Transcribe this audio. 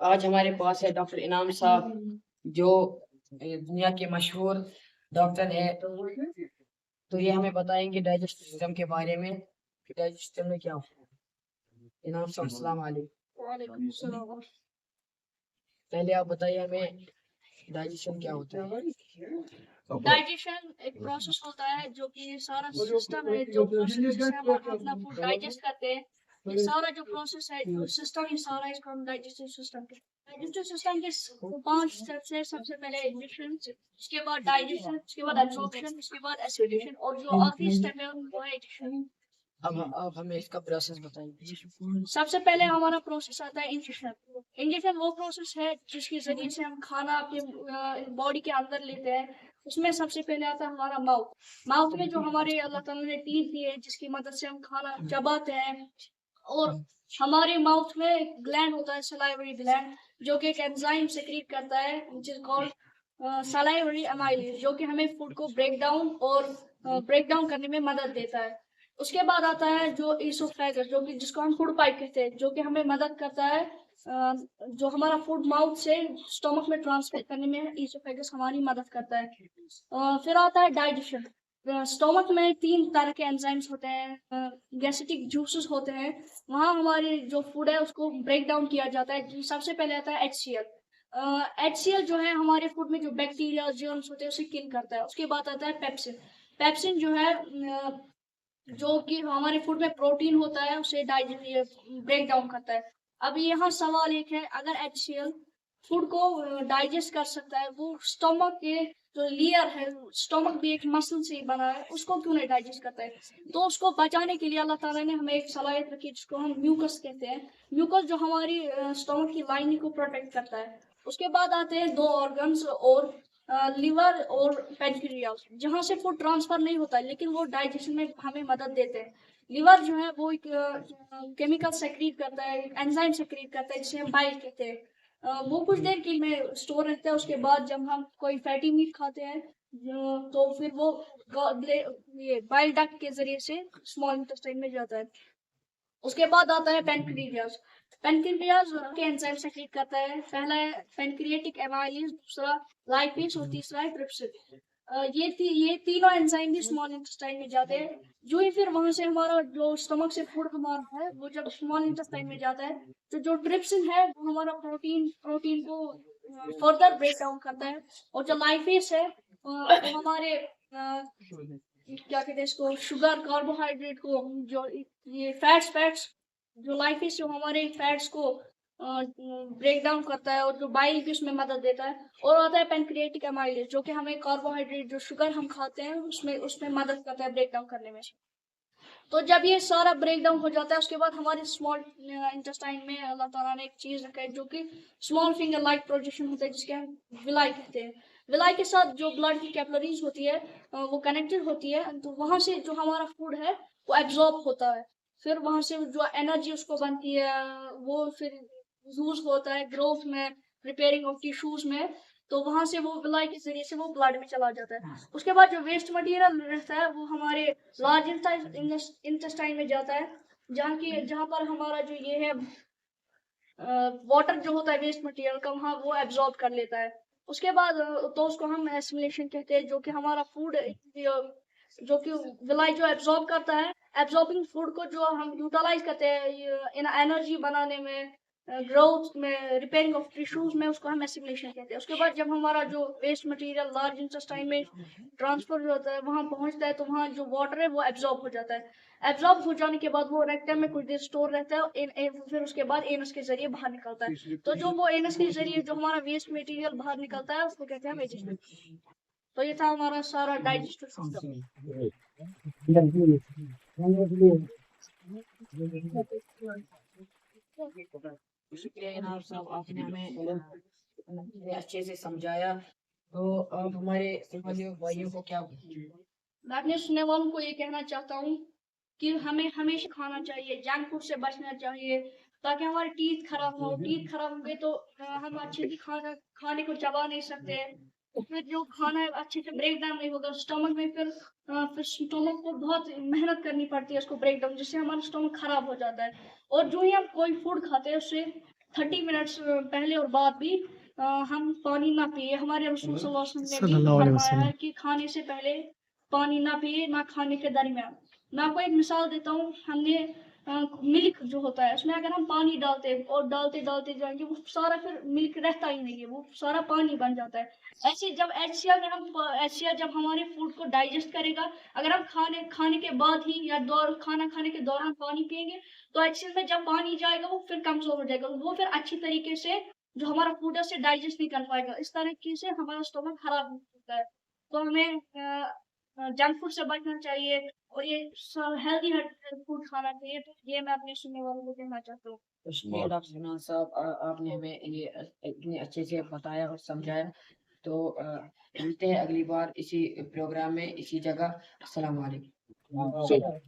आज हमारे पास है डॉक्टर इनाम साहब, जो दुनिया के मशहूर डॉक्टर है। तो ये हमें बताएंगे डाइजेस्टिव सिस्टम के बारे में कि डाइजेस्टिव सिस्टम में क्या होता है। इनाम साहब, अस्सलाम वालेकुम। वालेकुम सलाम। पहले आप बताइए हमें डाइजेशन क्या होता है। डाइजेशन एक प्रोसेस होता है जो कि ये सारा सिस्टम है, जो प्रोसेस जिससे हम अपना फूड डाइजेस्ट करते हैं। ये सारा जो प्रोसेस है, जो सिस्टम, ये सारा इसको हम डाइजेस्टिव सिस्टम के 5 स्टेप्स है। सबसे पहले इंजेक्शन, उसके बाद डाइजेशन, उसके बाद एब्जॉर्प्शन, उसके बाद एसिडिफिकेशन, और जो आखिरी स्टेप है वो है एडिशन। अब हमें इसका प्रोसेस बताइए। सबसे पहले हमारा प्रोसेस आता है इंजेक्शन। इंजेक्शन वो प्रोसेस है जिसके जरिए से हम खाना अपने बॉडी के अंदर लेते हैं। उसमें सबसे पहले आता है हमारा माउथ। माउथ में जो हमारे अल्लाह ताला ने टीथ दी है, जिसकी मदद से हम खाना चबाते हैं। और हमारे माउथ में एक ग्लैंड होता है, सलाइवरी ग्लैंड, जो कि एक एंजाइम सेक्रेट करता है, which is called salivary amylase, जो कि हमें फूड को ब्रेक डाउन करने में मदद देता है। उसके बाद आता है जो ईसोफेगस, जो कि जिसको हम फूड पाइप कहते हैं, जो कि हमें मदद करता है जो हमारा फूड माउथ से स्टमक में ट्रांसफर करने में ईसोफेगस हमारी मदद करता है। फिर आता है डाइजेशन। स्टमक में 3 तरह के एंजाइम्स होते हैं, गैस्ट्रिक जूसेस होते हैं। वहाँ हमारे जो फूड है उसको ब्रेक डाउन किया जाता है। सबसे पहले आता है HCl। HCl जो है हमारे फूड में जो बैक्टीरिया जर्म्स होते हैं उसे किल करता है। उसके बाद आता है पेप्सिन। पेप्सिन जो है जो कि हमारे फूड में प्रोटीन होता है उसे ब्रेक डाउन करता है। अब यहाँ सवाल एक है, अगर HCl फूड को डाइजेस्ट कर सकता है, वो स्टमक के जो लेयर है, स्टमक भी एक मसल से ही बना है, उसको क्यों नहीं डाइजेस्ट करता है? तो उसको बचाने के लिए अल्लाह ताला ने हमें एक सलाहियत रखी जिसको हम म्यूकस कहते हैं। म्यूकस जो हमारी स्टमक की लाइनिंग को प्रोटेक्ट करता है। उसके बाद आते हैं 2 ऑर्गन्स, और लिवर और पेनक्रियास, जहाँ से फूड ट्रांसफर नहीं होता है लेकिन वो डाइजेशन में हमें मदद देते हैं। लिवर जो है वो एक केमिकल सेक्रीट करता है, एक एंजाइम सेक्रीट करता है जिसे हम बाइल कहते हैं। वो कुछ देर के लिए स्टोर रहता है। उसके बाद जब हम कोई फैटी मीट खाते हैं तो फिर वो ये बाइल डक्ट के जरिए से स्मॉल इंटेस्टाइन में जाता है। उसके बाद आता है पेनक्रियास। पेनक्रियास के एंजाइम सेक्रेट करता है। पहला है पेनक्रियाटिक एमाइलेज, दूसरा लाइपेज और तीसरा है ट्रिप्सिन। ये तीनों एंजाइम भी स्मॉल इंटेस्टाइन में जाते हैं। जो ही फिर वहां से हमारा जो स्टमक से फूड हमारा है, वो जब स्मॉल इंटेस्टाइन में जाता है तो जो ट्रिप्सिन है वो हमारा प्रोटीन को फर्दर ब्रेक डाउन करता है। और जो लाइपेज है वो हमारे क्या कहते हैं इसको, शुगर कार्बोहाइड्रेट को, जो ये फैट्स जो लाइपेज जो हमारे फैट्स को ब्रेक डाउन करता है और जो बाइल की उसमें मदद देता है। और आता है पेनक्रियाटिक एमाइलेज, जो कि हमें कार्बोहाइड्रेट जो शुगर हम खाते हैं उसमें उसमें मदद करता है ब्रेक डाउन करने में। तो जब ये सारा ब्रेक डाउन हो जाता है उसके बाद हमारे स्मॉल इंटेस्टाइन में अल्लाह ताला ने एक चीज रखा है जो कि स्मॉल फिंगर लाइक प्रोजेक्शन होता है, जिसके हम विलाई कहते हैं। विलाई के साथ जो ब्लड की कैपिलरीज होती है वो कनेक्टेड होती है, तो वहां से जो हमारा फूड है वो एब्जॉर्ब होता है। फिर वहां से जो एनर्जी उसको बनती है वो फिर यूज होता है ग्रोथ में, रिपेयरिंग ऑफ टिश्यूज में। तो वहां से वो विलाई के जरिए से वो ब्लड में चला जाता है। उसके बाद जो वेस्ट मटेरियल रहता है वो हमारे लार्ज इंटेस्टाइन में जाता है, जहाँ पर हमारा जो ये है वाटर जो होता है वेस्ट मटेरियल का, वहाँ वो एब्जॉर्ब कर लेता है। उसके बाद तो उसको हम एसिमिलेशन कहते हैं, जो कि हमारा फूड जो कि विलाई जो एब्जॉर्ब करता है, एब्जॉर्बिंग फूड को जो हम यूटिलाइज करते हैं एनर्जी बनाने में, ग्रोथ में, रिपेयरिंग ऑफ टिश्यूज में, उसको हम एसिमिलेशन कहते हैं। उसके बाद जब हमारा जो वेस्ट मटेरियल लार्ज इंटेस्टाइन में ट्रांसफर होता है, वहां पहुंचता है, तो वहां जो वाटर है वो एब्जॉर्ब हो जाता है। एब्जॉर्ब हो जाने के बाद वो रेक्टम में कुछ देर स्टोर रहता है, फिर उसके बाद एनस के जरिए बाहर निकलता है। तो जो वो एनस के जरिए जो हमारा वेस्ट मटेरियल बाहर निकलता है उसको कहते हैं वेजिटेबल। तो ये था हमारा सारा डाइजेस्टिव सिस्टम। शुक्रिया इनाम साहब, आपने हमें अच्छे से समझाया। तो आप हमारे भाइयों को क्या मैं अपने सुनने वालों को ये कहना चाहता हूँ कि हमें हमेशा खाना चाहिए, जंक फूड से बचना चाहिए, ताकि हमारे टीथ खराब हो। टीथ खराब होंगे तो हम अच्छे से खाने को चबा नहीं सकते। फिर जो खाना है अच्छे से ब्रेक डाउन नहीं होगा स्टमक में। फिर स्टमक को बहुत मेहनत करनी पड़ती है उसको ब्रेक डाउन, जिससे हमारा स्टमक खराब हो जाता है। और जो ही हम कोई फूड खाते हैं उससे 30 मिनट्स पहले और बाद भी हम पानी ना पिए। हमारे रसूल सल्लल्लाहु अलैहि वसल्लम ने भी सल्लल्लाहु अलैहि फरमाया है वसल्लम। कि खाने से पहले पानी ना पिए, ना खाने के दरमियान। मैं आपको एक मिसाल देता हूँ। हमने मिल्क जो होता है उसमें अगर हम पानी डालते हैं और डालते डालते जाएंगे, वो सारा फिर मिल्क रहता ही नहीं है, वो सारा पानी बन जाता है। ऐसे जब एचसीएल में हम एचसीएल जब हमारे फूड को डाइजेस्ट करेगा, अगर हम खाने खाने के बाद ही या खाना खाने के दौरान पानी पिएंगे, तो एचसीएल में जब पानी जाएगा वो फिर कमजोर हो जाएगा, वो फिर अच्छी तरीके से जो हमारा फूड है उसे डाइजेस्ट नहीं कर पाएगा। इस तरीके से हमारा स्टोमक खराब हो सकता है। तो हमें जंक फूड से बचना चाहिए और ये हेल्दी फूड खाना चाहिए। तो ये मैं अपने सुनने वालों को कहना चाहता हूँ। तो शुक्रिया डॉक्टर इनाम साहब, आपने हमें ये इतने अच्छे से बताया और समझाया। तो मिलते हैं अगली बार इसी प्रोग्राम में, इसी जगह। अस्सलाम वालेकुम।